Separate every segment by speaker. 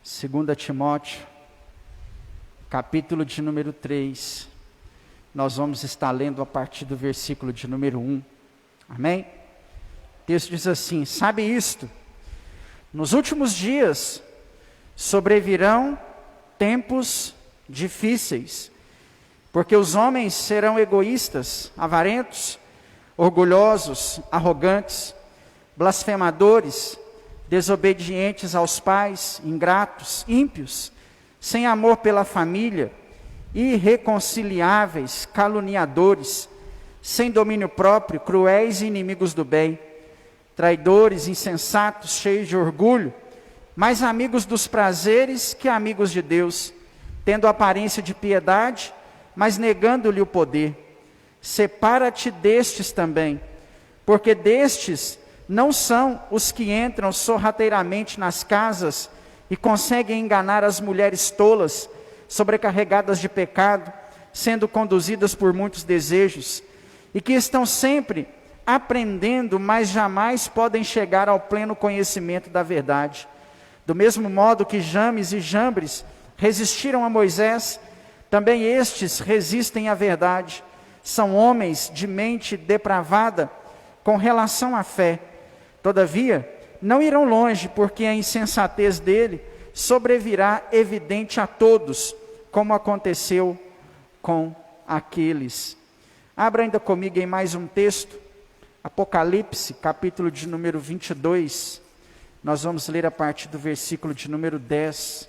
Speaker 1: 2 Timóteo, capítulo de número 3, nós vamos estar lendo a partir do versículo de número 1, amém? O texto diz assim: sabe isto, nos últimos dias sobrevirão tempos difíceis, porque os homens serão egoístas, avarentos, orgulhosos, arrogantes, blasfemadores, desobedientes aos pais, ingratos, ímpios, sem amor pela família, irreconciliáveis, caluniadores, sem domínio próprio, cruéis e inimigos do bem, traidores, insensatos, cheios de orgulho, mais amigos dos prazeres que amigos de Deus, tendo aparência de piedade, mas negando-lhe o poder. Separa-te destes também, porque destes não são os que entram sorrateiramente nas casas e conseguem enganar as mulheres tolas, sobrecarregadas de pecado, sendo conduzidas por muitos desejos, e que estão sempre aprendendo, mas jamais podem chegar ao pleno conhecimento da verdade. Do mesmo modo que James e Jambres resistiram a Moisés, também estes resistem à verdade. São homens de mente depravada com relação à fé. Todavia, não irão longe, porque a insensatez dele sobrevirá evidente a todos, como aconteceu com aqueles. Abra ainda comigo em mais um texto, Apocalipse, capítulo de número 22. Nós vamos ler a partir do versículo de número 10.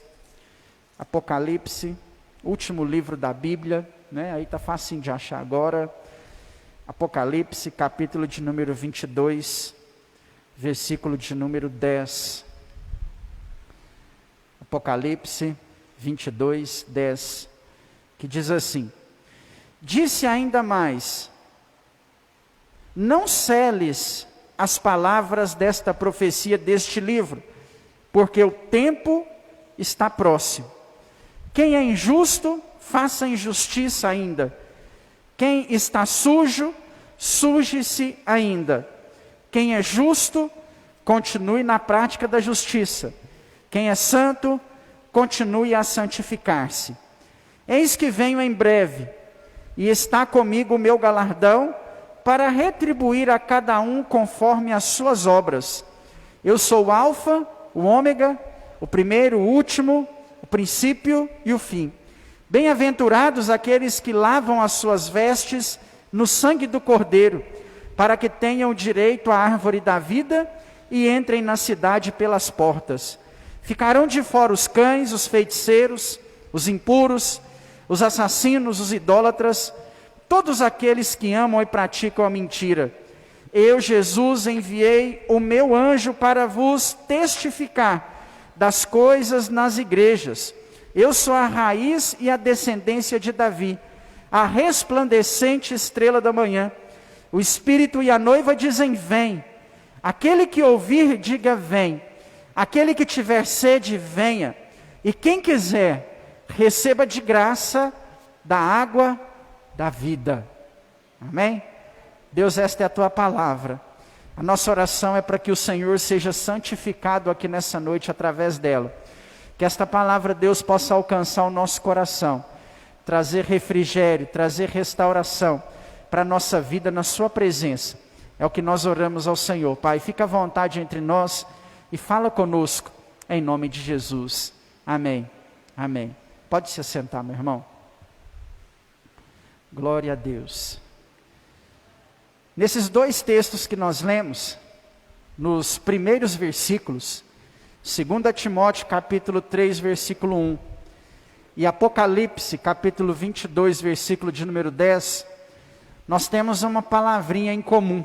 Speaker 1: Apocalipse, último livro da Bíblia, né? Aí está facinho de achar agora. Apocalipse, capítulo de número 22, versículo de número 10. Apocalipse 22, 10, que diz assim: disse ainda mais: não seles as palavras desta profecia deste livro, porque o tempo está próximo. Quem é injusto, faça injustiça ainda. Quem está sujo, suje-se ainda. Quem é justo, continue na prática da justiça. Quem é santo, continue a santificar-se. Eis que venho em breve, e está comigo o meu galardão, para retribuir a cada um conforme as suas obras. Eu sou o Alfa, o Ômega, o primeiro, o último, o princípio e o fim. Bem-aventurados aqueles que lavam as suas vestes no sangue do Cordeiro, para que tenham direito à árvore da vida e entrem na cidade pelas portas. Ficarão de fora os cães, os feiticeiros, os impuros, os assassinos, os idólatras, todos aqueles que amam e praticam a mentira. Eu, Jesus, enviei o meu anjo para vos testificar das coisas nas igrejas. Eu sou a raiz e a descendência de Davi, a resplandecente estrela da manhã. O Espírito e a noiva dizem: vem. Aquele que ouvir, diga: vem. Aquele que tiver sede, venha. E quem quiser, receba de graça da água da vida. Amém? Deus, esta é a tua palavra. A nossa oração é para que o Senhor seja santificado aqui nessa noite através dela. Que esta palavra, Deus, possa alcançar o nosso coração, trazer refrigério, trazer restauração para a nossa vida na sua presença. É o que nós oramos ao Senhor. Pai, fica à vontade entre nós e fala conosco, em nome de Jesus. Amém. Amém. Pode se assentar, meu irmão. Glória a Deus. Nesses dois textos que nós lemos, nos primeiros versículos, 2 Timóteo capítulo 3, versículo 1, e Apocalipse capítulo 22, versículo de número 10, nós temos uma palavrinha em comum,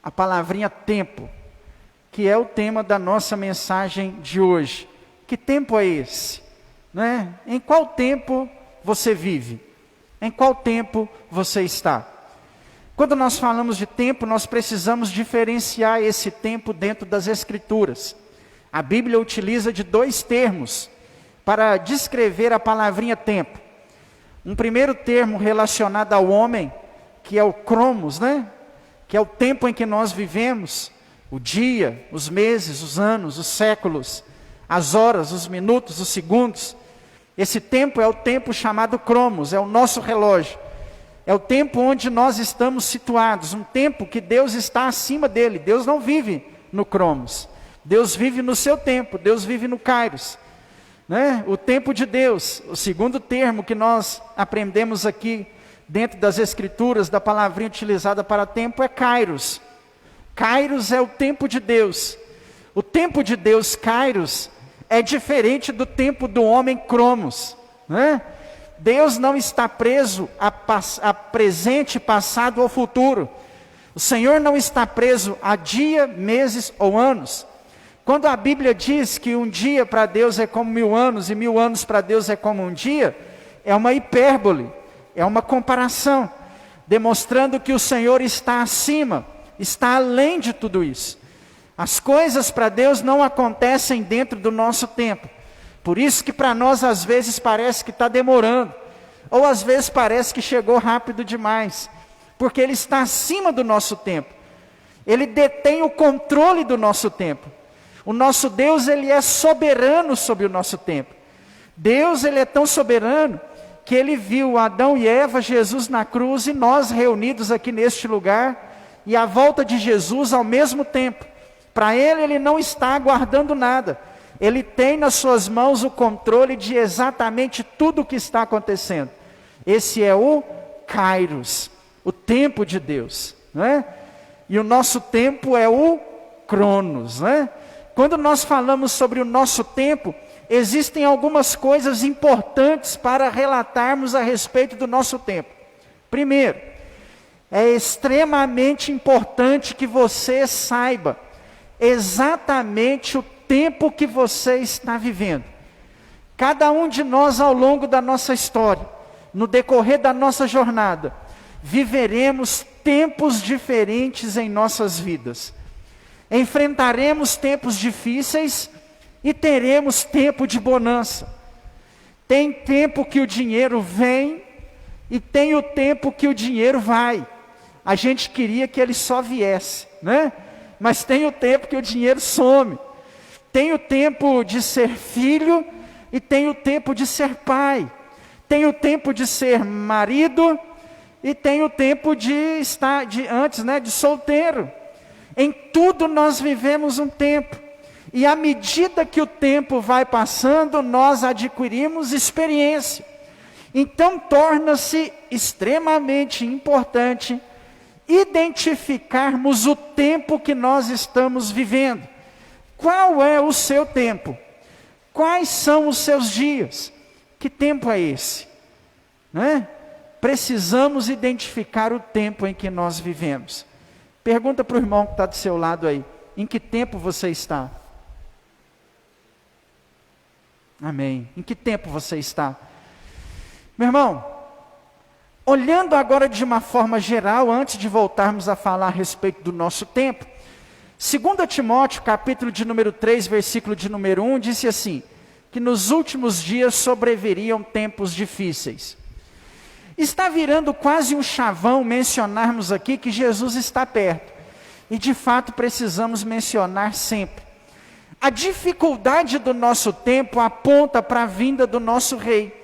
Speaker 1: a palavrinha tempo, que é o tema da nossa mensagem de hoje. Que tempo é esse? Né? Em qual tempo você vive? Em qual tempo você está? Quando nós falamos de tempo, nós precisamos diferenciar esse tempo dentro das Escrituras. A Bíblia utiliza de dois termos para descrever a palavrinha tempo. Um primeiro termo relacionado ao homem, que é o cromos, né? Que é o tempo em que nós vivemos, o dia, os meses, os anos, os séculos, as horas, os minutos, os segundos. Esse tempo é o tempo chamado cromos, é o nosso relógio. É o tempo onde nós estamos situados, um tempo que Deus está acima dele. Deus não vive no cromos, Deus vive no seu tempo, Deus vive no kairos, né? O tempo de Deus, o segundo termo que nós aprendemos aqui dentro das escrituras, da palavrinha utilizada para tempo, é kairos. Kairos é o tempo de Deus. O tempo de Deus, kairos, é diferente do tempo do homem cromos, né? Deus não está preso a presente, passado ou futuro. O Senhor não está preso a dia, meses ou anos. Quando a Bíblia diz que um dia para Deus é como 1000 anos e 1000 anos para Deus é como um dia, é uma hipérbole, é uma comparação, demonstrando que o Senhor está acima, está além de tudo isso. As coisas para Deus não acontecem dentro do nosso tempo. Por isso que para nós às vezes parece que está demorando, ou às vezes parece que chegou rápido demais, porque Ele está acima do nosso tempo. Ele detém o controle do nosso tempo. O nosso Deus, Ele é soberano sobre o nosso tempo. Deus, Ele é tão soberano, que Ele viu Adão e Eva, Jesus na cruz, e nós reunidos aqui neste lugar, e a volta de Jesus ao mesmo tempo. Para Ele, Ele não está aguardando nada. Ele tem nas suas mãos o controle de exatamente tudo o que está acontecendo. Esse é o kairos, o tempo de Deus, né? E o nosso tempo é o cronos, né? Quando nós falamos sobre o nosso tempo, existem algumas coisas importantes para relatarmos a respeito do nosso tempo. Primeiro, é extremamente importante que você saiba exatamente o tempo que você está vivendo. Cada um de nós ao longo da nossa história, no decorrer da nossa jornada, viveremos tempos diferentes em nossas vidas. Enfrentaremos tempos difíceis e teremos tempo de bonança. Tem tempo que o dinheiro vem e tem o tempo que o dinheiro vai. A gente queria que ele só viesse, né? Mas tem o tempo que o dinheiro some. Tem o tempo de ser filho e tem o tempo de ser pai. Tem o tempo de ser marido e tem o tempo de estar de solteiro. Em tudo nós vivemos um tempo. E à medida que o tempo vai passando, nós adquirimos experiência. Então torna-se extremamente importante identificarmos o tempo que nós estamos vivendo. Qual é o seu tempo? Quais são os seus dias? Que tempo é esse? Né? Precisamos identificar o tempo em que nós vivemos. Pergunta para o irmão que está do seu lado aí, em que tempo você está? Amém. Em que tempo você está? Meu irmão, olhando agora de uma forma geral, antes de voltarmos a falar a respeito do nosso tempo, 2 Timóteo, capítulo de número 3, versículo de número 1, disse assim, que nos últimos dias sobreviriam tempos difíceis. Está virando quase um chavão mencionarmos aqui que Jesus está perto. E de fato precisamos mencionar sempre. A dificuldade do nosso tempo aponta para a vinda do nosso Rei.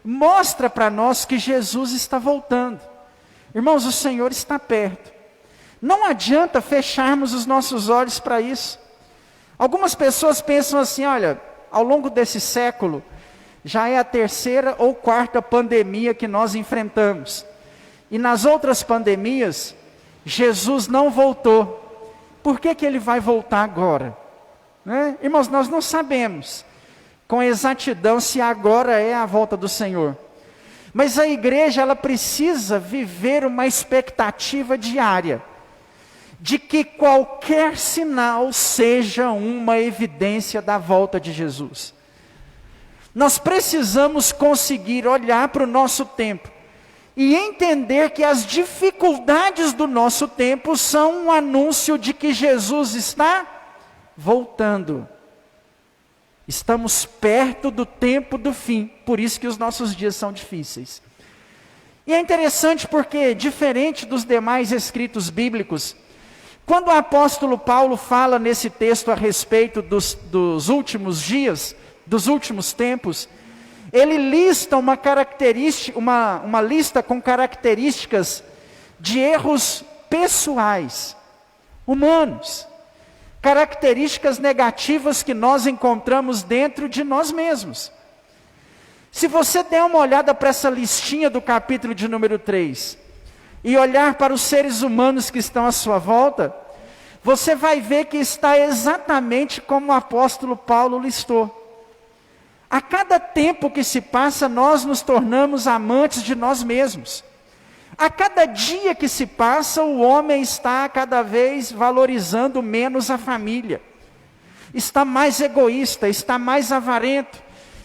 Speaker 1: Mostra para nós que Jesus está voltando. Irmãos, o Senhor está perto. Não adianta fecharmos os nossos olhos para isso. Algumas pessoas pensam assim, olha, ao longo desse século, já é a 3ª ou 4ª pandemia que nós enfrentamos. E nas outras pandemias, Jesus não voltou. Por que Ele vai voltar agora? Né? Irmãos, nós não sabemos com exatidão se agora é a volta do Senhor. Mas a igreja, ela precisa viver uma expectativa diária de que qualquer sinal seja uma evidência da volta de Jesus. Nós precisamos conseguir olhar para o nosso tempo e entender que as dificuldades do nosso tempo são um anúncio de que Jesus está voltando. Estamos perto do tempo do fim, por isso que os nossos dias são difíceis. E é interessante porque, diferente dos demais escritos bíblicos, quando o apóstolo Paulo fala nesse texto a respeito dos últimos dias, dos últimos tempos, ele lista uma característica, uma lista com características de erros pessoais, humanos, características negativas que nós encontramos dentro de nós mesmos. Se você der uma olhada para essa listinha do capítulo de número 3, e olhar para os seres humanos que estão à sua volta, você vai ver que está exatamente como o apóstolo Paulo listou. A cada tempo que se passa, nós nos tornamos amantes de nós mesmos. A cada dia que se passa, o homem está cada vez valorizando menos a família. Está mais egoísta, está mais avarento,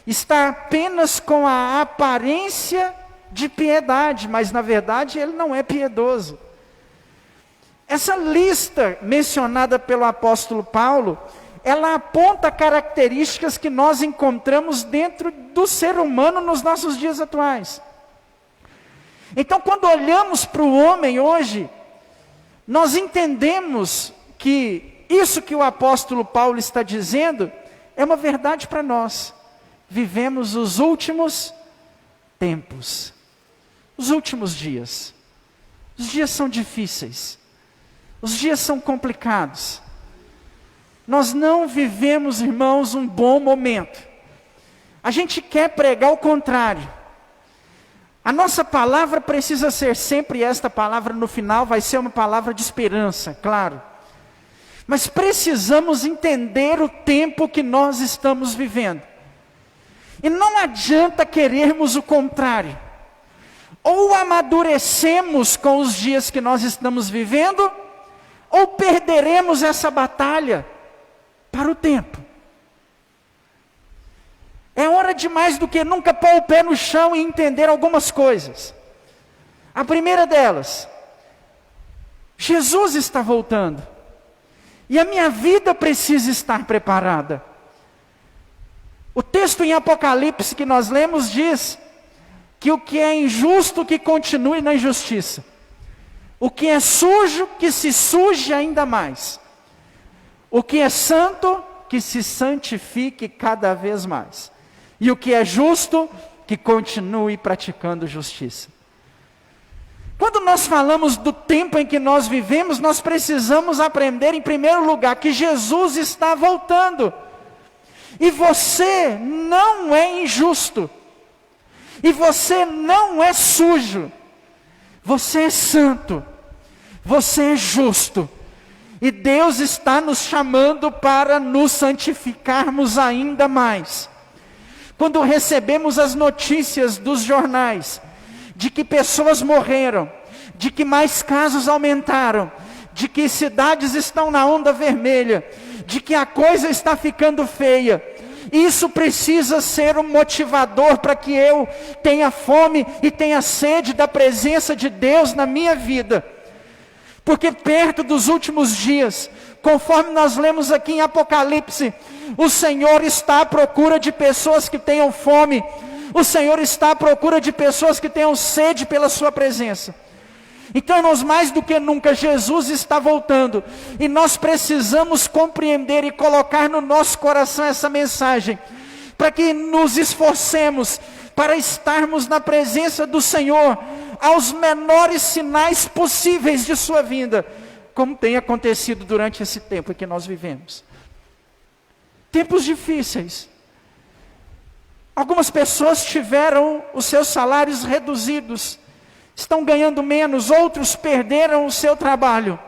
Speaker 1: está apenas com a aparência de piedade, mas na verdade ele não é piedoso. Essa lista mencionada pelo apóstolo Paulo, ela aponta características que nós encontramos dentro do ser humano nos nossos dias atuais. Então, quando olhamos para o homem hoje, nós entendemos que isso que o apóstolo Paulo está dizendo é uma verdade para nós. Vivemos os últimos tempos, os últimos dias. Os dias são difíceis, os dias são complicados. Nós não vivemos, irmãos, um bom momento. A gente quer pregar o contrário. A nossa palavra precisa ser sempre esta palavra no final, vai ser uma palavra de esperança, claro. Mas precisamos entender o tempo que nós estamos vivendo. E não adianta querermos o contrário. Ou amadurecemos com os dias que nós estamos vivendo, ou perderemos essa batalha para o tempo. É hora de mais do que nunca pôr o pé no chão e entender algumas coisas. A primeira delas, Jesus está voltando. E a minha vida precisa estar preparada. O texto em Apocalipse que nós lemos diz que o que é injusto que continue na injustiça. O que é sujo que se suje ainda mais. O que é santo que se santifique cada vez mais. E o que é justo, que continue praticando justiça. Quando nós falamos do tempo em que nós vivemos, nós precisamos aprender, em primeiro lugar, que Jesus está voltando. E você não é injusto. E você não é sujo. Você é santo. Você é justo. E Deus está nos chamando para nos santificarmos ainda mais. Quando recebemos as notícias dos jornais, de que pessoas morreram, de que mais casos aumentaram, de que cidades estão na onda vermelha, de que a coisa está ficando feia, isso precisa ser um motivador para que eu tenha fome e tenha sede da presença de Deus na minha vida. Porque perto dos últimos dias, conforme nós lemos aqui em Apocalipse, o Senhor está à procura de pessoas que tenham fome. O Senhor está à procura de pessoas que tenham sede pela sua presença. Então, irmãos, mais do que nunca, Jesus está voltando. E nós precisamos compreender e colocar no nosso coração essa mensagem. Para que nos esforcemos para estarmos na presença do Senhor aos menores sinais possíveis de sua vinda, como tem acontecido durante esse tempo em que nós vivemos. Tempos difíceis. Algumas pessoas tiveram os seus salários reduzidos, estão ganhando menos, outros perderam o seu trabalho.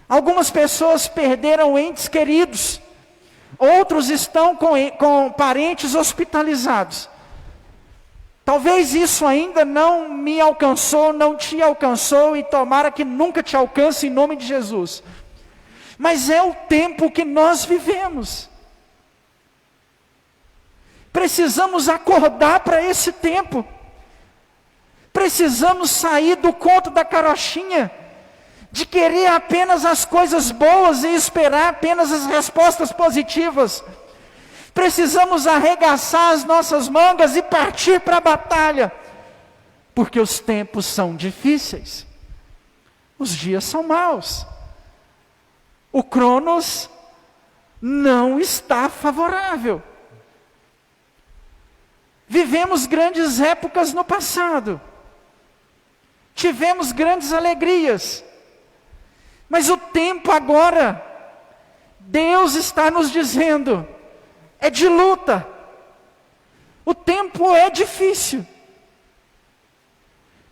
Speaker 1: Algumas pessoas perderam entes queridos, outros estão com parentes hospitalizados. Talvez isso ainda não me alcançou, não te alcançou, e tomara que nunca te alcance em nome de Jesus. Mas é o tempo que nós vivemos. Precisamos acordar para esse tempo. Precisamos sair do conto da carochinha, de querer apenas as coisas boas e esperar apenas as respostas positivas. Precisamos arregaçar as nossas mangas e partir para a batalha, porque os tempos são difíceis, os dias são maus. O Cronos não está favorável. Vivemos grandes épocas no passado. Tivemos grandes alegrias. Mas o tempo agora, Deus está nos dizendo, é de luta. O tempo é difícil.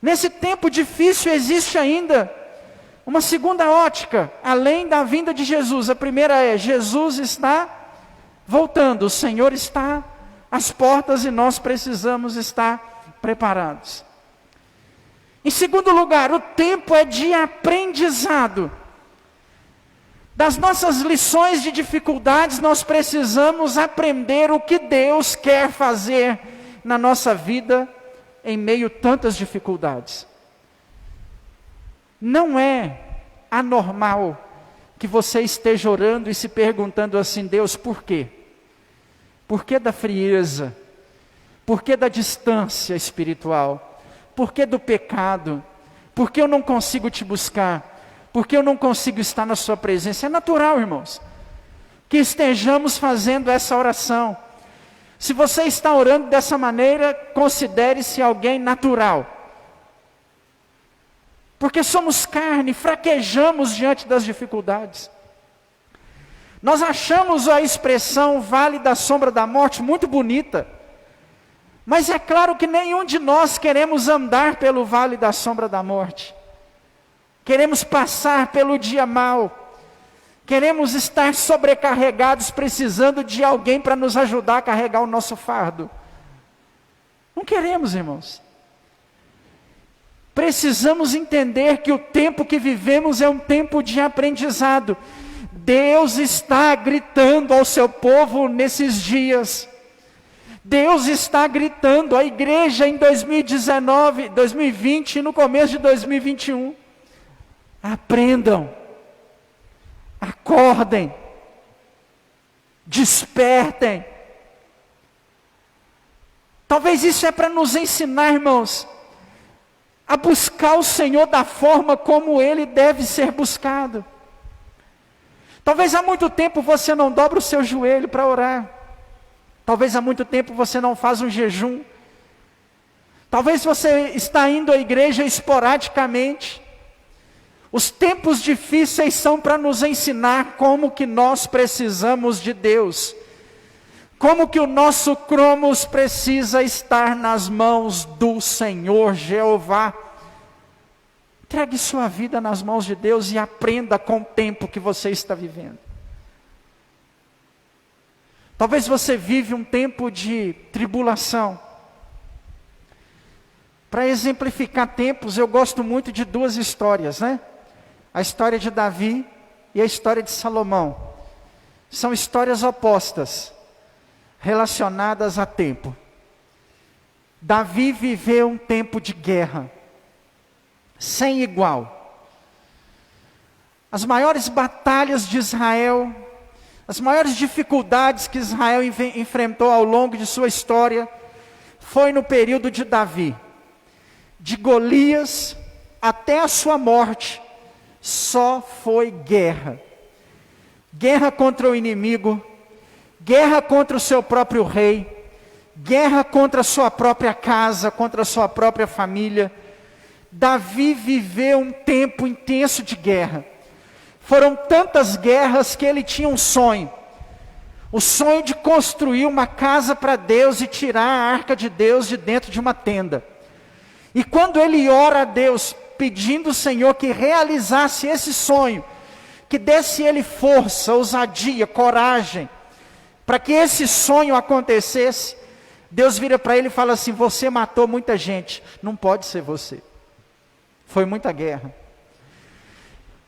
Speaker 1: Nesse tempo difícil existe ainda uma segunda ótica, além da vinda de Jesus. A primeira é, Jesus está voltando, o Senhor está às portas e nós precisamos estar preparados. Em segundo lugar, o tempo é de aprendizado. Das nossas lições de dificuldades, nós precisamos aprender o que Deus quer fazer na nossa vida em meio a tantas dificuldades. Não é anormal que você esteja orando e se perguntando assim, Deus, por quê? Por que da frieza? Por que da distância espiritual? Por que do pecado? Por que eu não consigo te buscar? Por que eu não consigo estar na sua presença? É natural, irmãos, que estejamos fazendo essa oração. Se você está orando dessa maneira, considere-se alguém natural. Porque somos carne, fraquejamos diante das dificuldades. Nós achamos a expressão vale da sombra da morte muito bonita. Mas é claro que nenhum de nós queremos andar pelo vale da sombra da morte. Queremos passar pelo dia mau. Queremos estar sobrecarregados, precisando de alguém para nos ajudar a carregar o nosso fardo. Não queremos, irmãos. Precisamos entender que o tempo que vivemos é um tempo de aprendizado. Deus está gritando ao seu povo nesses dias. Deus está gritando à igreja em 2019, 2020 e no começo de 2021. Aprendam, acordem, despertem. Talvez isso é para nos ensinar, irmãos, a buscar o Senhor da forma como Ele deve ser buscado. Talvez há muito tempo você não dobra o seu joelho para orar. Talvez há muito tempo você não faz um jejum. Talvez você está indo à igreja esporadicamente. Os tempos difíceis são para nos ensinar como que nós precisamos de Deus. Como que o nosso Cronos precisa estar nas mãos do Senhor Jeová. Entregue sua vida nas mãos de Deus e aprenda com o tempo que você está vivendo. Talvez você vive um tempo de tribulação. Para exemplificar tempos, eu gosto muito de duas histórias, né? A história de Davi e a história de Salomão. São histórias opostas, relacionadas a tempo. Davi viveu um tempo de guerra, sem igual. As maiores batalhas de Israel, as maiores dificuldades que Israel enfrentou ao longo de sua história, foi no período de Davi. De Golias até a sua morte, só foi guerra. Guerra contra o inimigo, guerra contra o seu próprio rei, guerra contra a sua própria casa, contra a sua própria família. Davi viveu um tempo intenso de guerra. Foram tantas guerras que ele tinha um sonho. O sonho de construir uma casa para Deus e tirar a arca de Deus de dentro de uma tenda. E quando ele ora a Deus, pedindo ao Senhor que realizasse esse sonho, que desse ele força, ousadia, coragem, para que esse sonho acontecesse, Deus vira para ele e fala assim: você matou muita gente, não pode ser você. Foi muita guerra.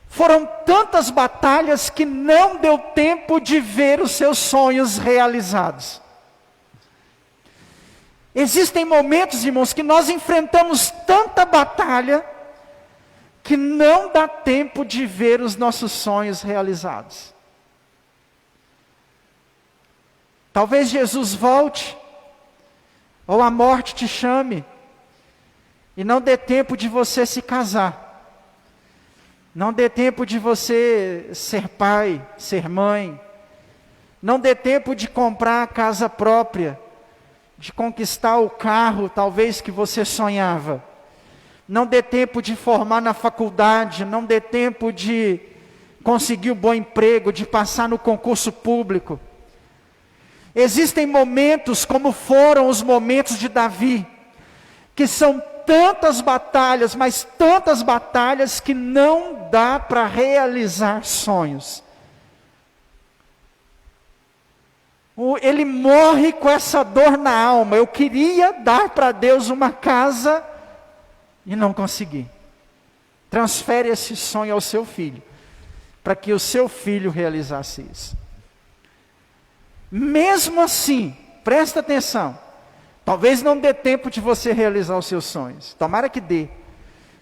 Speaker 1: Foram tantas batalhas que não deu tempo de ver os seus sonhos realizados. Existem momentos, irmãos, que nós enfrentamos tanta batalha que não dá tempo de ver os nossos sonhos realizados. Talvez Jesus volte, ou a morte te chame, e não dê tempo de você se casar. Não dê tempo de você ser pai, ser mãe. Não dê tempo de comprar a casa própria, de conquistar o carro, talvez, que você sonhava. Não dê tempo de formar na faculdade, não dê tempo de conseguir um bom emprego, de passar no concurso público. Existem momentos, como foram os momentos de Davi, que são tantas batalhas, mas tantas batalhas que não dá para realizar sonhos. Ele morre com essa dor na alma. Eu queria dar para Deus uma casa e não consegui. Transfere esse sonho ao seu filho, para que o seu filho realizasse isso. Mesmo assim, presta atenção, talvez não dê tempo de você realizar os seus sonhos. Tomara que dê.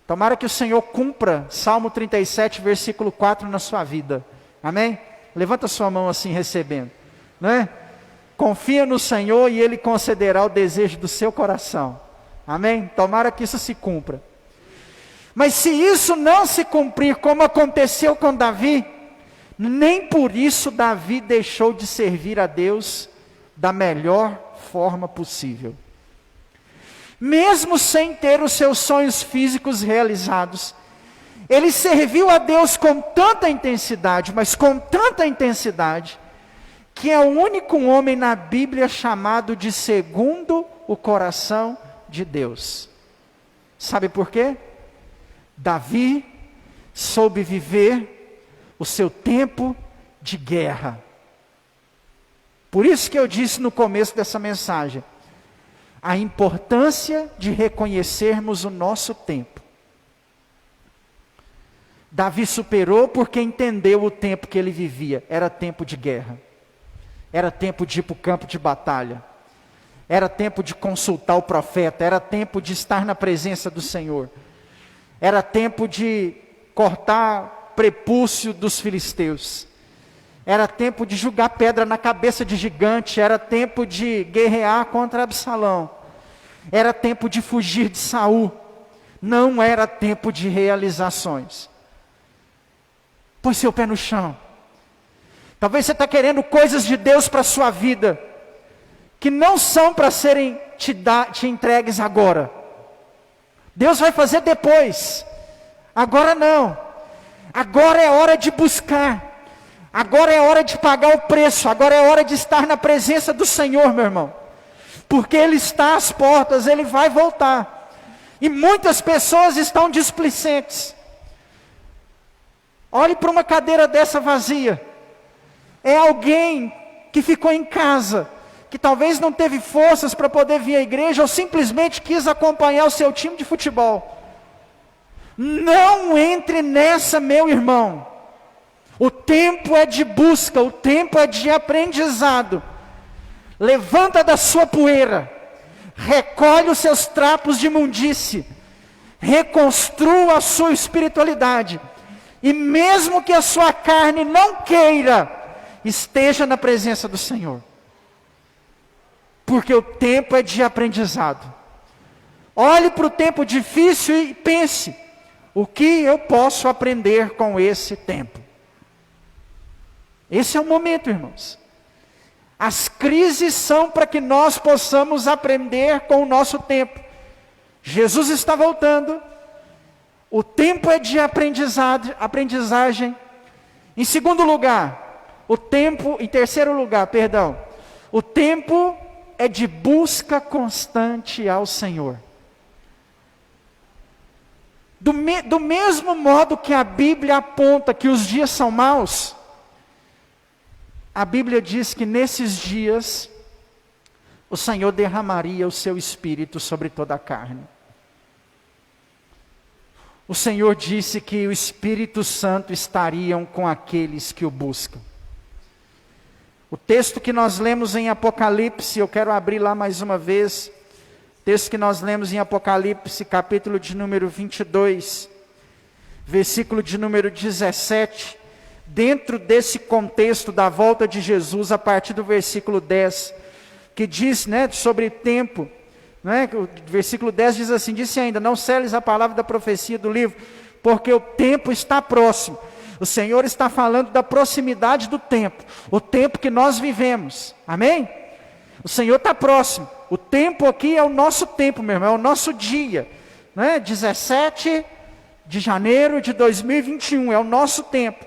Speaker 1: Tomara que o Senhor cumpra Salmo 37, versículo 4 na sua vida. Amém? Levanta sua mão assim, recebendo. Não é? Confia no Senhor e Ele concederá o desejo do seu coração. Amém? Tomara que isso se cumpra. Mas se isso não se cumprir, como aconteceu com Davi, nem por isso Davi deixou de servir a Deus da melhor forma possível. Mesmo sem ter os seus sonhos físicos realizados, ele serviu a Deus com tanta intensidade, mas com tanta intensidade, que é o único homem na Bíblia chamado de segundo o coração de Deus. Sabe por quê? Davi soube viver o seu tempo de guerra. Por isso que eu disse no começo dessa mensagem, a importância de reconhecermos o nosso tempo. Davi superou porque entendeu o tempo que ele vivia, era tempo de guerra. Era tempo de ir para o campo de batalha. Era tempo de consultar o profeta, era tempo de estar na presença do Senhor. Era tempo de cortar prepúcio dos filisteus. Era tempo de jogar pedra na cabeça de gigante. Era tempo de guerrear contra Absalão. Era tempo de fugir de Saul. Não era tempo de realizações. Põe seu pé no chão. Talvez você está querendo coisas de Deus para a sua vida, que não são para serem te entregues agora. Deus vai fazer depois. Agora não. Agora é hora de buscar. Agora é hora de pagar o preço. Agora é hora de estar na presença do Senhor, meu irmão. Porque Ele está às portas, Ele vai voltar. E muitas pessoas estão displicentes. Olhe para uma cadeira dessa vazia. É alguém que ficou em casa, que talvez não teve forças para poder vir à igreja, ou simplesmente quis acompanhar o seu time de futebol. Não entre nessa, meu irmão. O tempo é de busca, o tempo é de aprendizado. Levanta da sua poeira, recolhe os seus trapos de imundície, reconstrua a sua espiritualidade, e mesmo que a sua carne não queira, esteja na presença do Senhor. Porque o tempo é de aprendizado. Olhe para o tempo difícil e pense, o que eu posso aprender com esse tempo? Esse é o momento, irmãos. As crises são para que nós possamos aprender com o nosso tempo. Jesus está voltando. O tempo é de aprendizagem. Em terceiro lugar, o tempo é de busca constante ao Senhor. Do mesmo modo que a Bíblia aponta que os dias são maus, a Bíblia diz que nesses dias o Senhor derramaria o seu Espírito sobre toda a carne. O Senhor disse que o Espírito Santo estaria com aqueles que o buscam. O texto que nós lemos em Apocalipse, eu quero abrir lá mais uma vez, texto que nós lemos em Apocalipse, capítulo de número 22, versículo de número 17, dentro desse contexto da volta de Jesus, a partir do versículo 10, que diz, sobre tempo, o versículo 10 diz assim, disse ainda, não seles a palavra da profecia do livro, porque o tempo está próximo. O Senhor está falando da proximidade do tempo, o tempo que nós vivemos, amém? O Senhor está próximo, o tempo aqui é o nosso tempo, meu irmão, é o nosso dia, né? 17 de janeiro de 2021, é o nosso tempo.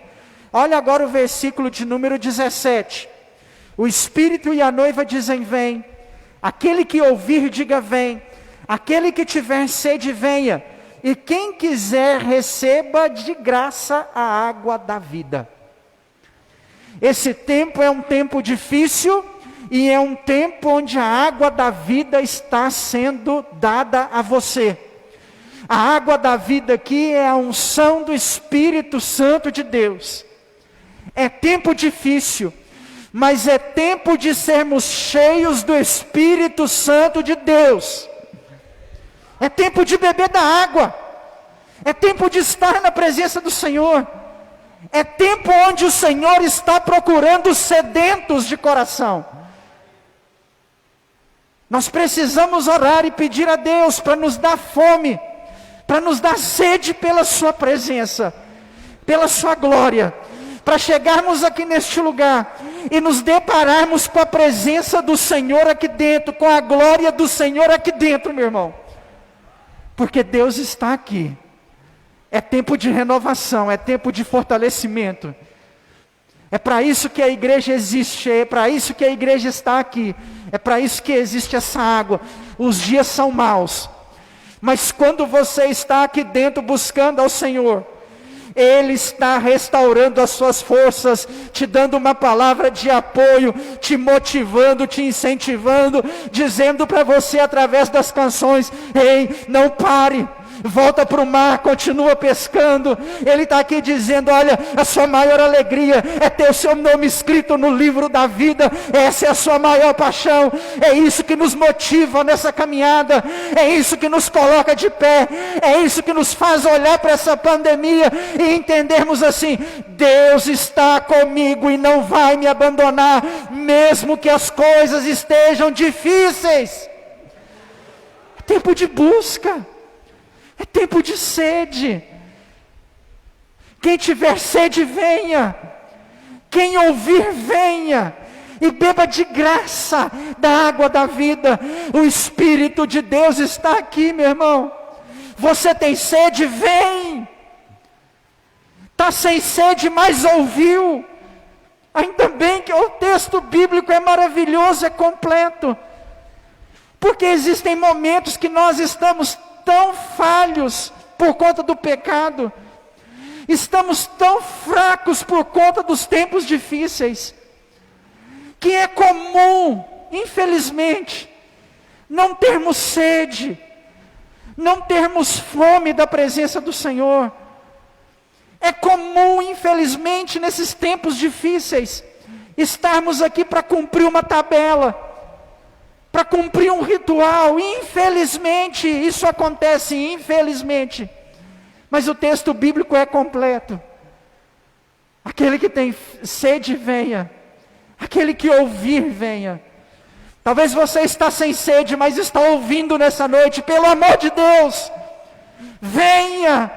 Speaker 1: Olha agora o versículo de número 17, o Espírito e a noiva dizem vem, aquele que ouvir diga vem, aquele que tiver sede venha, e quem quiser receba de graça a água da vida. Esse tempo é um tempo difícil, e é um tempo onde a água da vida está sendo dada a você. A água da vida aqui é a unção do Espírito Santo de Deus. É tempo difícil, mas é tempo de sermos cheios do Espírito Santo de Deus. É tempo de beber da água. É tempo de estar na presença do Senhor. É tempo onde o Senhor está procurando sedentos de coração. Nós precisamos orar e pedir a Deus para nos dar fome, para nos dar sede pela sua presença, pela sua glória, para chegarmos aqui neste lugar e nos depararmos com a presença do Senhor aqui dentro, com a glória do Senhor aqui dentro, meu irmão. Porque Deus está aqui. É tempo de renovação, é tempo de fortalecimento. É para isso que a igreja existe, é para isso que a igreja está aqui. É para isso que existe essa água. Os dias são maus, mas quando você está aqui dentro buscando ao Senhor, Ele está restaurando as suas forças, te dando uma palavra de apoio, te motivando, te incentivando, dizendo para você através das canções: ei, não pare, volta para o mar, continua pescando. Ele está aqui dizendo: olha, a sua maior alegria é ter o seu nome escrito no livro da vida. Essa é a sua maior paixão. É isso que nos motiva nessa caminhada, é isso que nos coloca de pé, é isso que nos faz olhar para essa pandemia e entendermos assim: Deus está comigo e não vai me abandonar, mesmo que as coisas estejam difíceis. É tempo de busca, é tempo de sede. Quem tiver sede, venha. Quem ouvir, venha. E beba de graça da água da vida. O Espírito de Deus está aqui, meu irmão. Você tem sede? Vem. Está sem sede, mas ouviu. Ainda bem que o texto bíblico é maravilhoso, é completo. Porque existem momentos que nós estamos tão falhos por conta do pecado, estamos tão fracos por conta dos tempos difíceis, que é comum, infelizmente, não termos sede, não termos fome da presença do Senhor. É comum, infelizmente, nesses tempos difíceis, estarmos aqui para cumprir uma tabela, para cumprir um ritual. Infelizmente, isso acontece, infelizmente. Mas o texto bíblico é completo. Aquele que tem sede, venha. Aquele que ouvir, venha. Talvez você está sem sede, mas está ouvindo nessa noite. Pelo amor de Deus, venha,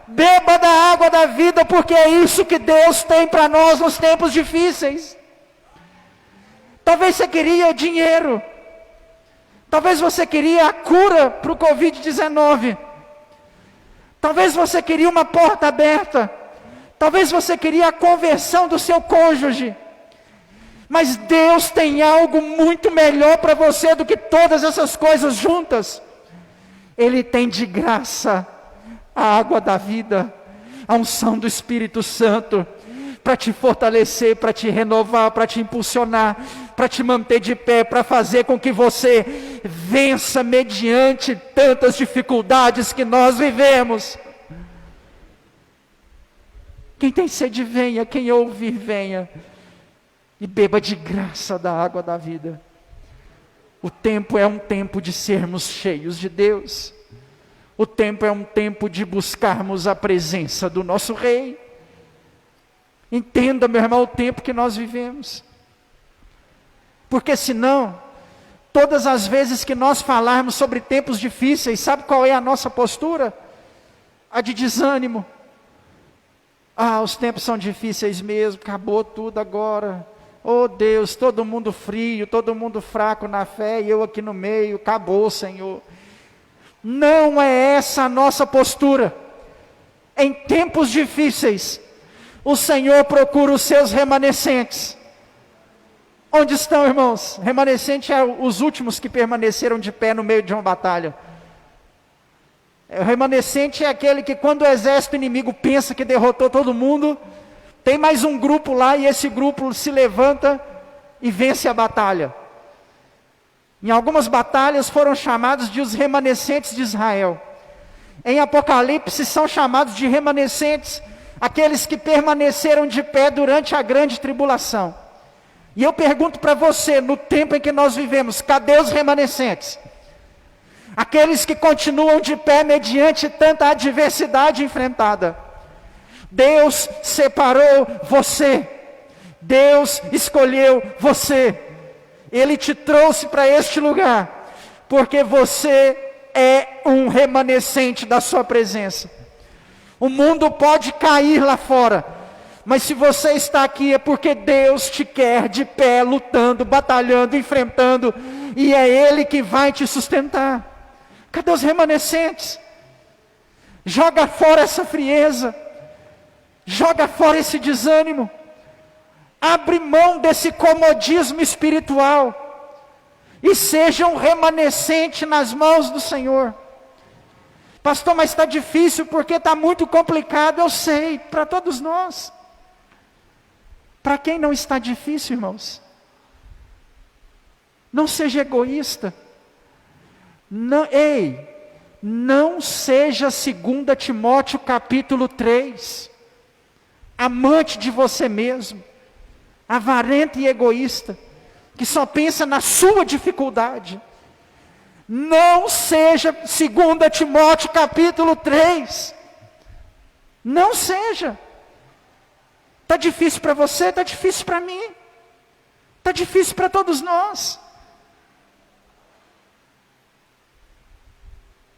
Speaker 1: beba da água da vida, porque é isso que Deus tem para nós nos tempos difíceis. Talvez você queria dinheiro, talvez você queria a cura para o Covid-19, talvez você queria uma porta aberta, talvez você queria a conversão do seu cônjuge, mas Deus tem algo muito melhor para você do que todas essas coisas juntas. Ele tem de graça a água da vida, a unção do Espírito Santo, para te fortalecer, para te renovar, para te impulsionar, para te manter de pé, para fazer com que você vença mediante tantas dificuldades que nós vivemos. Quem tem sede, venha. Quem ouvir, venha. E beba de graça da água da vida. O tempo é um tempo de sermos cheios de Deus. O tempo é um tempo de buscarmos a presença do nosso Rei. Entenda, meu irmão, o tempo que nós vivemos. Porque senão, todas as vezes que nós falarmos sobre tempos difíceis, sabe qual é a nossa postura? a de desânimo. Ah, os tempos são difíceis mesmo, acabou tudo agora. Oh Deus, todo mundo frio, todo mundo fraco na fé, e eu aqui no meio, acabou, Senhor. Não é essa a nossa postura. Em tempos difíceis, o Senhor procura os seus remanescentes. Onde estão, irmãos? Remanescente é os últimos que permaneceram de pé no meio de uma batalha. O remanescente é aquele que, quando o exército inimigo pensa que derrotou todo mundo, tem mais um grupo lá, e esse grupo se levanta e vence a batalha. Em algumas batalhas foram chamados de os remanescentes de Israel. Em Apocalipse são chamados de remanescentes aqueles que permaneceram de pé durante a grande tribulação. E eu pergunto para você, no tempo em que nós vivemos, cadê os remanescentes? Aqueles que continuam de pé mediante tanta adversidade enfrentada. Deus separou você. Deus escolheu você. Ele te trouxe para este lugar, porque você é um remanescente da sua presença. O mundo pode cair lá fora, mas se você está aqui é porque Deus te quer de pé, lutando, batalhando, enfrentando, e é Ele que vai te sustentar. Cadê os remanescentes? Joga fora essa frieza, joga fora esse desânimo, abre mão desse comodismo espiritual, e seja um remanescente nas mãos do Senhor. Pastor, mas está difícil porque está muito complicado. Eu sei, para todos nós. Para quem não está difícil, irmãos? Não seja egoísta. Não, não seja 2 Timóteo capítulo 3, amante de você mesmo, avarento e egoísta, que só pensa na sua dificuldade. Não seja 2 Timóteo capítulo 3. Não seja. Está difícil para você, está difícil para mim. Está difícil para todos nós.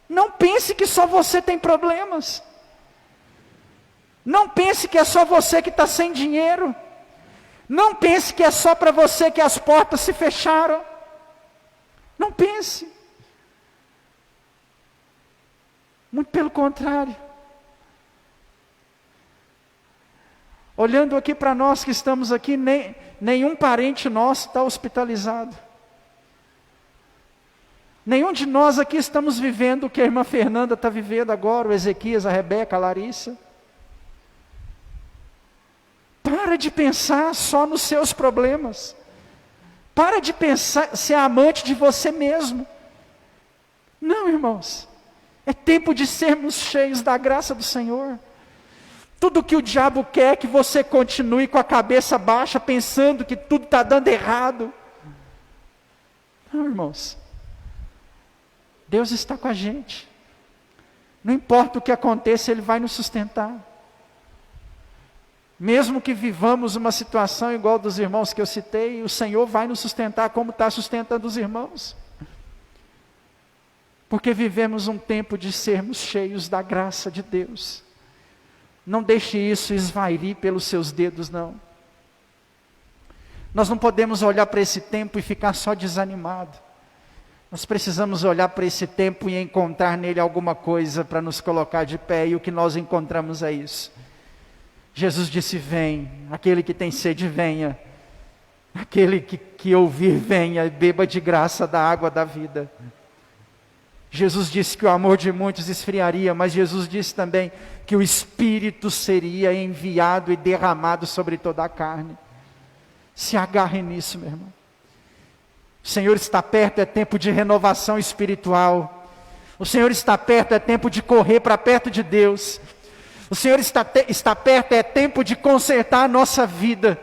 Speaker 1: Não pense que só você tem problemas. Não pense que é só você que está sem dinheiro. Não pense que é só para você que as portas se fecharam. Não pense. Muito pelo contrário. Olhando aqui para nós que estamos aqui, nenhum parente nosso está hospitalizado. Nenhum de nós aqui estamos vivendo o que a irmã Fernanda está vivendo agora, o Ezequias, a Rebeca, a Larissa. Para de pensar só nos seus problemas. Para de pensar ser amante de você mesmo. Não, irmãos. É tempo de sermos cheios da graça do Senhor. Tudo que o diabo quer é que você continue com a cabeça baixa, pensando que tudo está dando errado. Não, irmãos. Deus está com a gente. Não importa o que aconteça, Ele vai nos sustentar. Mesmo que vivamos uma situação igual dos irmãos que eu citei, o Senhor vai nos sustentar como está sustentando os irmãos. Porque vivemos um tempo de sermos cheios da graça de Deus. Não deixe isso esvair pelos seus dedos, não. Nós não podemos olhar para esse tempo e ficar só desanimado. Nós precisamos olhar para esse tempo e encontrar nele alguma coisa para nos colocar de pé, e o que nós encontramos é isso. Jesus disse: vem, aquele que tem sede venha, aquele que ouvir venha e beba de graça da água da vida. Jesus disse que o amor de muitos esfriaria, mas Jesus disse também que o Espírito seria enviado e derramado sobre toda a carne. Se agarre nisso, meu irmão. O Senhor está perto, é tempo de renovação espiritual. O Senhor está perto, é tempo de correr para perto de Deus. O Senhor está perto, é tempo de consertar a nossa vida.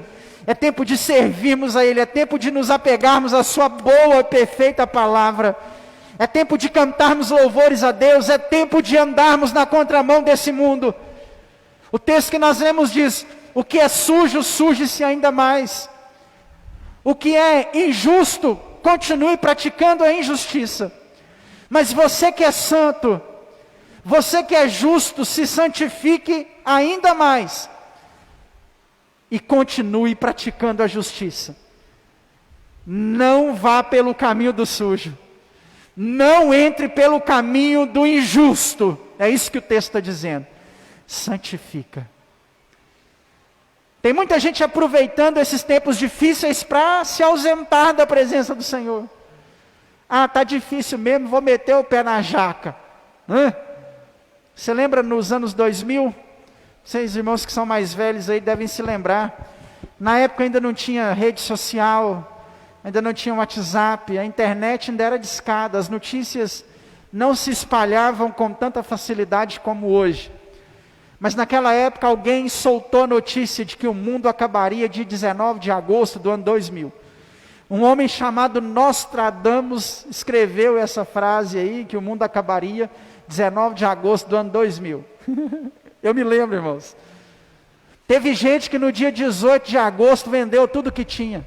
Speaker 1: É tempo de servirmos a Ele, é tempo de nos apegarmos à Sua boa e perfeita palavra. É tempo de cantarmos louvores a Deus, é tempo de andarmos na contramão desse mundo. O texto que nós lemos diz: o que é sujo, suje-se ainda mais. O que é injusto, continue praticando a injustiça. Mas você que é santo, Você que é justo, se santifique ainda mais. E continue praticando a justiça. Não vá pelo caminho do sujo. Não entre pelo caminho do injusto. É isso que o texto está dizendo. Santifica. Tem muita gente aproveitando esses tempos difíceis para se ausentar da presença do Senhor. Ah, está difícil mesmo, vou meter o pé na jaca. Você lembra nos anos 2000? Vocês irmãos que são mais velhos aí devem se lembrar. Na época ainda não tinha rede social, ainda não tinha WhatsApp, a internet ainda era discada, as notícias não se espalhavam com tanta facilidade como hoje. Mas naquela época alguém soltou a notícia de que o mundo acabaria dia 19 de agosto do ano 2000. Um homem chamado Nostradamus escreveu essa frase aí, que o mundo acabaria 19 de agosto do ano 2000. Eu me lembro, irmãos. Teve gente que no dia 18 de agosto vendeu tudo que tinha.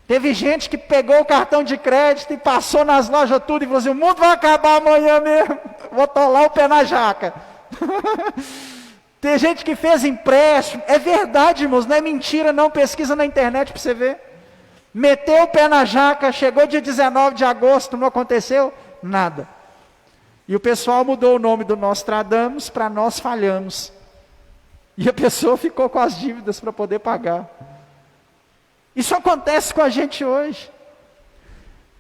Speaker 1: Teve gente que pegou o cartão de crédito e passou nas lojas tudo e falou assim, o mundo vai acabar amanhã mesmo, vou atolar o pé na jaca. Tem gente que fez empréstimo, é verdade, irmãos, não é mentira não, pesquisa na internet para você ver. Meteu o pé na jaca, chegou dia 19 de agosto, não aconteceu nada. E o pessoal mudou o nome do Nostradamus para Nós Falhamos. E a pessoa ficou com as dívidas para poder pagar. Isso acontece com a gente hoje.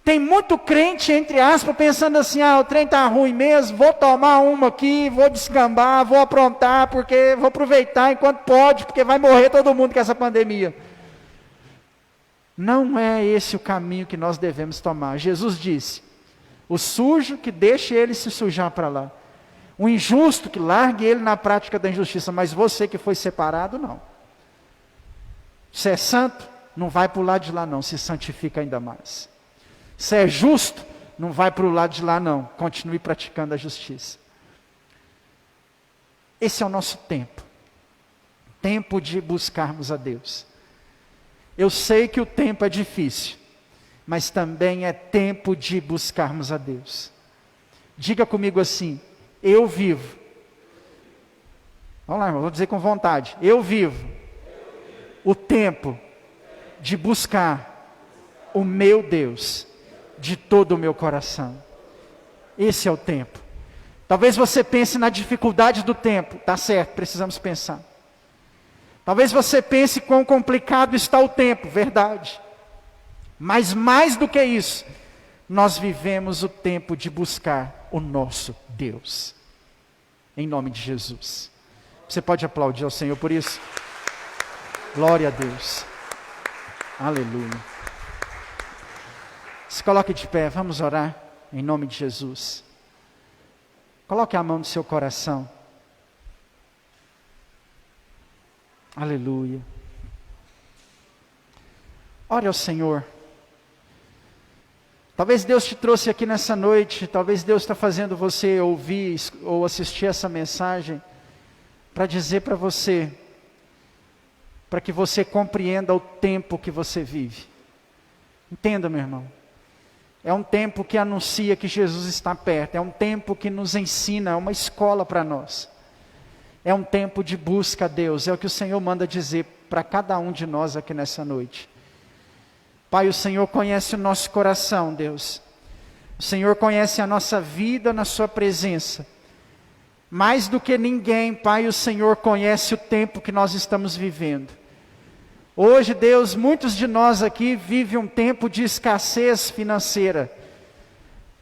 Speaker 1: Tem muito crente, entre aspas, pensando assim, o trem está ruim mesmo, vou tomar uma aqui, vou descambar, vou aprontar, porque vou aproveitar enquanto pode, porque vai morrer todo mundo com essa pandemia. Não é esse o caminho que nós devemos tomar. Jesus disse, o sujo que deixe ele se sujar para lá. O injusto que largue ele na prática da injustiça, mas você que foi separado, não. Se é santo, não vai para o lado de lá não, se santifica ainda mais. Se é justo, não vai para o lado de lá não, continue praticando a justiça. Esse é o nosso tempo. Tempo de buscarmos a Deus. Eu sei que o tempo é difícil, mas também é tempo de buscarmos a Deus. Diga comigo assim, eu vivo. Vamos lá, irmão, vou dizer com vontade. Eu vivo o tempo de buscar o meu Deus de todo o meu coração. Esse é o tempo. Talvez você pense na dificuldade do tempo. Tá certo, precisamos pensar. Talvez você pense quão complicado está o tempo, verdade. Mas mais do que isso, nós vivemos o tempo de buscar o nosso Deus. Em nome de Jesus. Você pode aplaudir ao Senhor por isso? Glória a Deus. Aleluia. Se coloque de pé, vamos orar em nome de Jesus. Coloque a mão no seu coração. Aleluia. Ore ao Senhor. Talvez Deus te trouxe aqui nessa noite, talvez Deus está fazendo você ouvir ou assistir essa mensagem para dizer para você, para que você compreenda o tempo que você vive. Entenda, meu irmão. É um tempo que anuncia que Jesus está perto, é um tempo que nos ensina, é uma escola para nós. É um tempo de busca a Deus, é o que o Senhor manda dizer para cada um de nós aqui nessa noite. Pai, o Senhor conhece o nosso coração, Deus. O Senhor conhece a nossa vida na sua presença. Mais do que ninguém, Pai, o Senhor conhece o tempo que nós estamos vivendo. Hoje, Deus, muitos de nós aqui vivem um tempo de escassez financeira.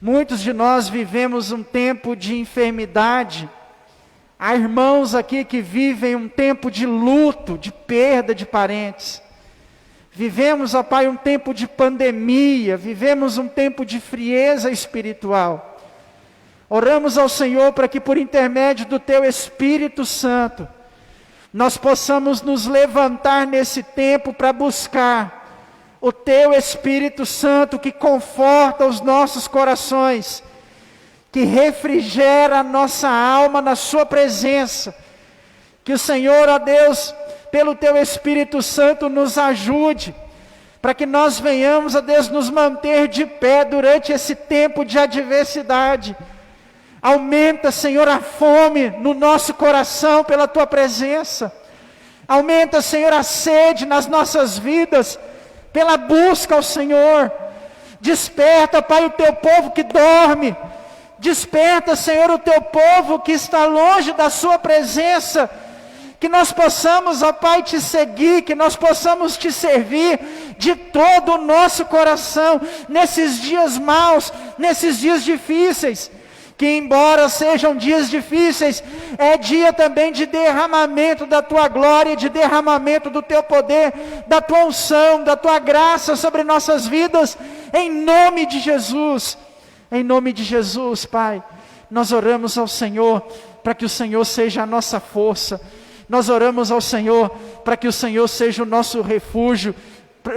Speaker 1: Muitos de nós vivemos um tempo de enfermidade. Há irmãos aqui que vivem um tempo de luto, de perda de parentes. Vivemos, ó Pai, um tempo de pandemia, vivemos um tempo de frieza espiritual. Oramos ao Senhor para que por intermédio do Teu Espírito Santo, nós possamos nos levantar nesse tempo para buscar o Teu Espírito Santo que conforta os nossos corações, que refrigera a nossa alma na Sua presença. Que o Senhor, ó Deus, pelo Teu Espírito Santo nos ajude, para que nós venhamos, ó Deus, nos manter de pé durante esse tempo de adversidade. Aumenta, Senhor, a fome no nosso coração pela Tua presença. Aumenta, Senhor, a sede nas nossas vidas pela busca ao Senhor. Desperta, Pai, o Teu povo que dorme. Desperta, Senhor, o Teu povo que está longe da Sua presença. Que nós possamos, ó Pai, Te seguir, que nós possamos Te servir de todo o nosso coração, nesses dias maus, nesses dias difíceis. Que embora sejam dias difíceis, é dia também de derramamento da Tua glória, de derramamento do Teu poder, da Tua unção, da Tua graça sobre nossas vidas, em nome de Jesus. Em nome de Jesus, Pai, nós oramos ao Senhor, para que o Senhor seja a nossa força. Nós oramos ao Senhor, para que o Senhor seja o nosso refúgio.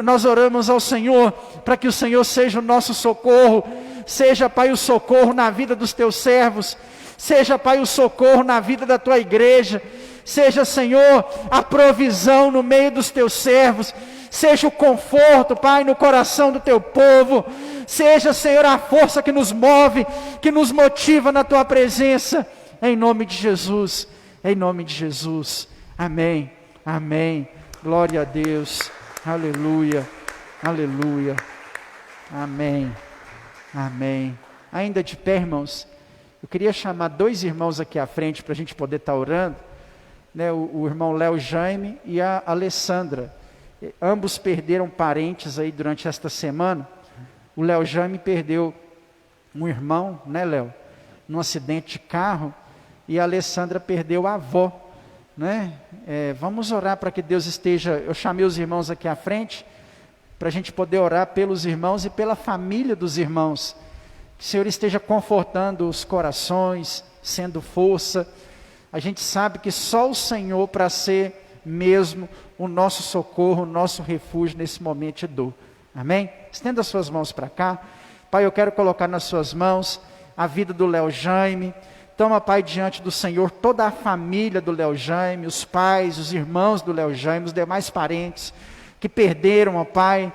Speaker 1: Nós oramos ao Senhor, para que o Senhor seja o nosso socorro. Seja, Pai, o socorro na vida dos Teus servos. Seja, Pai, o socorro na vida da Tua igreja. Seja, Senhor, a provisão no meio dos Teus servos. Seja o conforto, Pai, no coração do Teu povo. Seja, Senhor, a força que nos move, que nos motiva na Tua presença. Em nome de Jesus. Em nome de Jesus. Amém. Amém. Glória a Deus. Aleluia. Aleluia. Amém. Amém. Ainda de pé, irmãos, eu queria chamar 2 irmãos aqui à frente para a gente poder estar orando, né? O irmão Léo Jaime e a Alessandra. Ambos perderam parentes aí durante esta semana. O Léo Jaime perdeu um irmão, né, Léo? Num acidente de carro. E a Alessandra perdeu a avó, né? Vamos orar para que Deus esteja... Eu chamei os irmãos aqui à frente, para a gente poder orar pelos irmãos e pela família dos irmãos. Que o Senhor esteja confortando os corações, sendo força. A gente sabe que só o Senhor para ser mesmo o nosso socorro, o nosso refúgio nesse momento de dor. Amém? Estenda as suas mãos para cá. Pai, eu quero colocar nas suas mãos a vida do Léo Jaime. Toma, Pai, diante do Senhor toda a família do Léo Jaime, os pais, os irmãos do Léo Jaime, os demais parentes que perderam, ó Pai,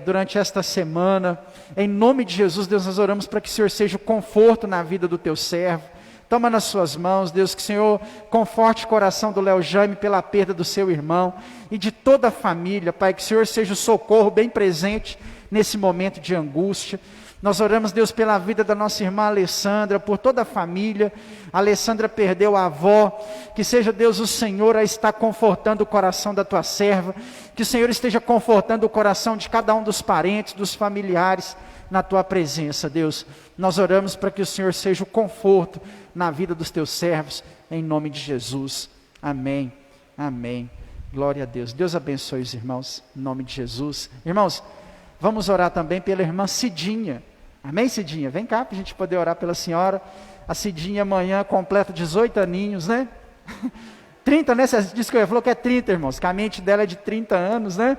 Speaker 1: durante esta semana. Em nome de Jesus, Deus, nós oramos para que o Senhor seja o conforto na vida do Teu servo. Toma nas suas mãos, Deus, que o Senhor conforte o coração do Léo Jaime pela perda do seu irmão e de toda a família, Pai, que o Senhor seja o socorro bem presente nesse momento de angústia. Nós oramos, Deus, pela vida da nossa irmã Alessandra, por toda a família. A Alessandra perdeu a avó. Que seja, Deus, o Senhor a estar confortando o coração da Tua serva. Que o Senhor esteja confortando o coração de cada um dos parentes, dos familiares, na Tua presença, Deus. Nós oramos para que o Senhor seja o conforto na vida dos Teus servos, em nome de Jesus. Amém. Amém. Glória a Deus. Deus abençoe os irmãos, em nome de Jesus. Irmãos, vamos orar também pela irmã Cidinha. Amém, Cidinha? Vem cá para a gente poder orar pela senhora. A Cidinha amanhã completa 18 aninhos, né? 30, né? Você disse que eu falou que é 30, irmãos, que a mente dela é de 30 anos, né?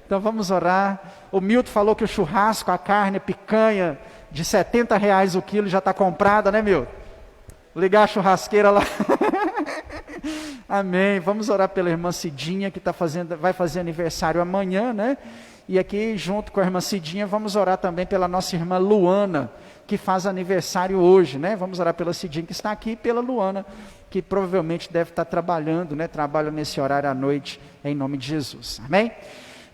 Speaker 1: Então vamos orar. O Milton falou que o churrasco, a carne, a picanha, de R$70 o quilo já está comprada, né, Milton? Ligar a churrasqueira lá. Amém. Vamos orar pela irmã Cidinha, que vai fazer aniversário amanhã, né? E aqui, junto com a irmã Cidinha, vamos orar também pela nossa irmã Luana, que faz aniversário hoje, né? Vamos orar pela Cidinha que está aqui e pela Luana, que provavelmente deve estar trabalhando, né? Trabalha nesse horário à noite, em nome de Jesus. Amém?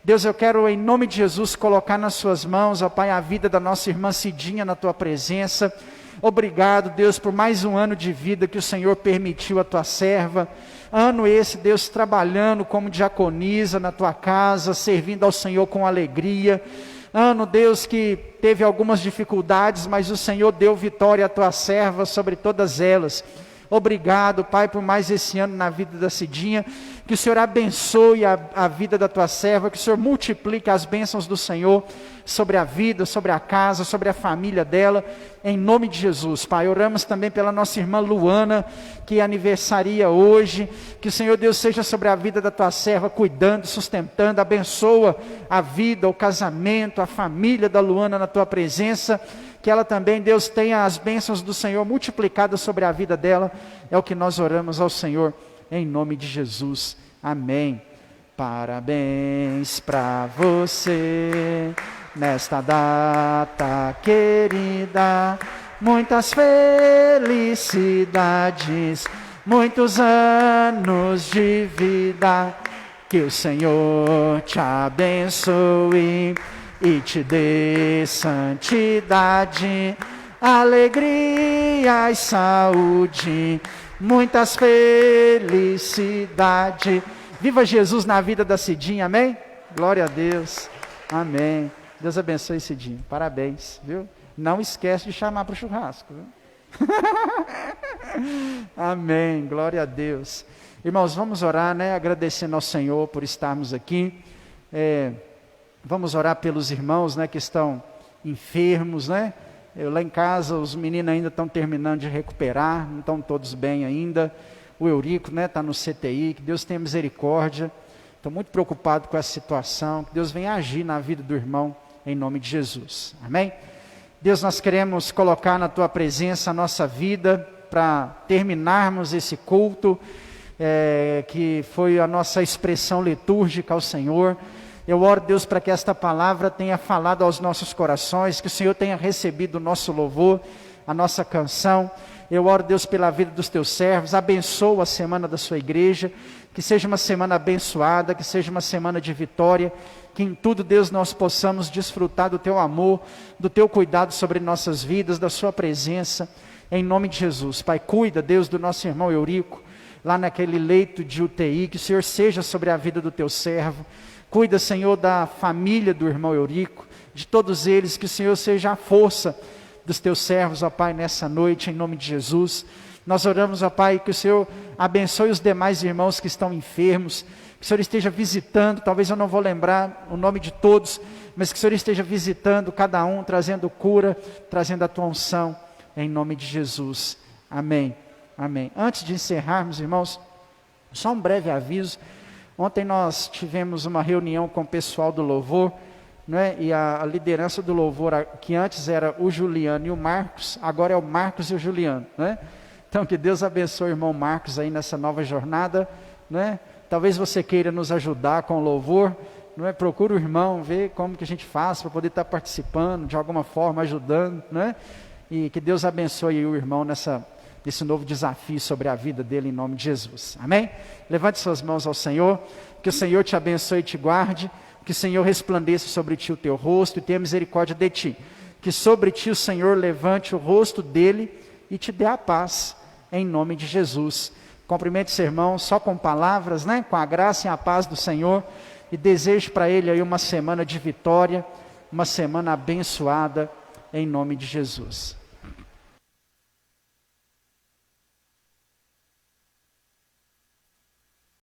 Speaker 1: Deus, eu quero, em nome de Jesus, colocar nas suas mãos, ó Pai, a vida da nossa irmã Cidinha na Tua presença. Obrigado, Deus, por mais um ano de vida que o Senhor permitiu a Tua serva. Ano esse, Deus, trabalhando como diaconisa na Tua casa, servindo ao Senhor com alegria. Ano, Deus, que teve algumas dificuldades, mas o Senhor deu vitória à Tua serva sobre todas elas. Obrigado, Pai, por mais esse ano na vida da Cidinha. Que o Senhor abençoe a vida da Tua serva, que o Senhor multiplique as bênçãos do Senhor sobre a vida, sobre a casa, sobre a família dela, em nome de Jesus, Pai. Oramos também pela nossa irmã Luana, que aniversaria hoje. Que o Senhor Deus seja sobre a vida da Tua serva, cuidando, sustentando, abençoa a vida, o casamento, a família da Luana na Tua presença. Que ela também, Deus, tenha as bênçãos do Senhor multiplicadas sobre a vida dela. É o que nós oramos ao Senhor, em nome de Jesus. Amém. Parabéns para você, nesta data querida. muitas felicidades, muitos anos de vida. Que o Senhor te abençoe e te dê santidade, alegria e saúde, muitas felicidades. Viva Jesus na vida da Cidinha, amém? Glória a Deus, amém. Deus abençoe Cidinha, parabéns, viu? Não esquece de chamar para o churrasco, viu? Amém, glória a Deus. Irmãos, vamos orar, né? Agradecendo ao Senhor por estarmos aqui. Vamos orar pelos irmãos, né, que estão enfermos, né? Lá em casa, os meninos ainda estão terminando de recuperar, não estão todos bem ainda. O Eurico, né, está no CTI, que Deus tenha misericórdia. Estou muito preocupado com essa situação, que Deus venha agir na vida do irmão, em nome de Jesus. Amém? Deus, nós queremos colocar na Tua presença a nossa vida, para terminarmos esse culto, que foi a nossa expressão litúrgica ao Senhor. Eu oro, Deus, para que esta palavra tenha falado aos nossos corações, que o Senhor tenha recebido o nosso louvor, a nossa canção. Eu oro, Deus, pela vida dos Teus servos, abençoa a semana da Sua igreja, que seja uma semana abençoada, que seja uma semana de vitória, que em tudo, Deus, nós possamos desfrutar do Teu amor, do Teu cuidado sobre nossas vidas, da Sua presença, em nome de Jesus. Pai, cuida, Deus, do nosso irmão Eurico, lá naquele leito de UTI, que o Senhor seja sobre a vida do Teu servo. Cuida, Senhor, da família do irmão Eurico, de todos eles, que o Senhor seja a força dos Teus servos, ó Pai, nessa noite, em nome de Jesus. Nós oramos, ó Pai, que o Senhor abençoe os demais irmãos que estão enfermos, que o Senhor esteja visitando, talvez eu não vou lembrar o nome de todos, mas que o Senhor esteja visitando cada um, trazendo cura, trazendo a Tua unção, em nome de Jesus. Amém. Amém. Antes de encerrarmos, irmãos, só um breve aviso. Ontem nós tivemos uma reunião com o pessoal do louvor, né? E a liderança do louvor, que antes era o Juliano e o Marcos, agora é o Marcos e o Juliano, né? Então que Deus abençoe o irmão Marcos aí nessa nova jornada, né? Talvez você queira nos ajudar com o louvor, não é? Procura o irmão, vê como que a gente faz para poder estar participando, de alguma forma, ajudando, né? E que Deus abençoe o irmão nesse novo desafio sobre a vida dele, em nome de Jesus. Amém? Levante suas mãos ao Senhor, que o Senhor te abençoe e te guarde, que o Senhor resplandeça sobre ti o teu rosto e tenha misericórdia de ti, que sobre ti o Senhor levante o rosto dele e te dê a paz, em nome de Jesus. Cumprimente seu irmão só com palavras, né? Com a graça e a paz do Senhor, e desejo para ele aí uma semana de vitória, uma semana abençoada, em nome de Jesus.